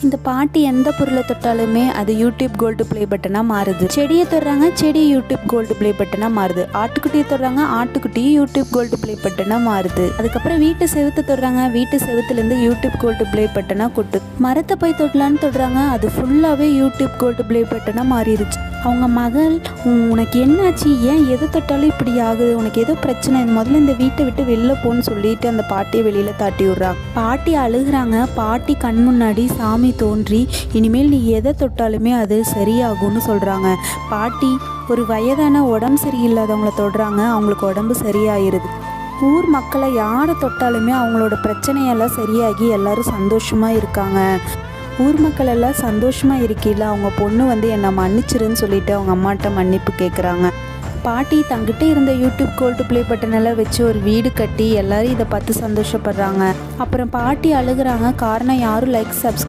இந்த பாட்டி எந்த பொருளை தொட்டாலுமே அது யூடியூப் கோல்டு ப்ளே பட்டனாக மாறுது. செடியை தொடுறாங்க, செடி யூடியூப் கோல்டு ப்ளே பட்டனாக மாறுது. ஆட்டுக்குட்டியை தொடுறாங்க, ஆட்டுக்குட்டியும் யூடியூப் கோல்டு ப்ளே பட்டனாக மாறுது. அதுக்கப்புறம் வீட்டு செவுத்து தொடுறாங்க, வீட்டு செவுத்துலேருந்து யூடியூப் கோல்டு ப்ளே பட்டனாக கொட்டு. மரத்தை போய் தொடலான்னு தொடுறாங்க, அது ஃபுல்லாகவே யூடியூப் கோல்டு ப்ளே பட்டனாக மாறிடுச்சு. அவங்க மகள், உனக்கு என்னாச்சு, ஏன் எதை தொட்டாலும் இப்படி ஆகுது, உனக்கு ஏதோ பிரச்சனை, முதல்ல இந்த வீட்டை விட்டு வெளில போன்னு சொல்லிட்டு அந்த பாட்டியை வெளியில் தாட்டி விட்றாங்க. பாட்டி அழுகிறாங்க. பாட்டி கண் முன்னாடி சாமி தோன்றி இனிமேல் நீ எதை தொட்டாலுமே அது சரியாகும்னு சொல்கிறாங்க. பாட்டி ஒரு வயதான உடம்பு சரியில்லாதவங்கள தொடுறாங்க, அவங்களுக்கு உடம்பு சரியாயிருது. ஊர் மக்களை யாரை தொட்டாலுமே அவங்களோட பிரச்சனையெல்லாம் சரியாகி எல்லாரும் சந்தோஷமாக இருக்காங்க. ஊர் மக்கள் எல்லாம் சந்தோஷமாக இருக்கையில் அவங்க பொண்ணு என்னை மன்னிச்சிருன்னு சொல்லிட்டு அவங்க அம்மாட்ட மன்னிப்பு கேட்குறாங்க. பாட்டி தங்கிட்ட இருந்த யூடியூப் கோல்டு ப்ளே பட்டனெல்லாம் வச்சு ஒரு வீடு கட்டி எல்லாரும் இதை பார்த்து சந்தோஷப்படுறாங்க. அப்புறம் பாட்டி அழுகிறாங்க. காரணம் யாரும் லைக் சப்ஸ்கிரைப்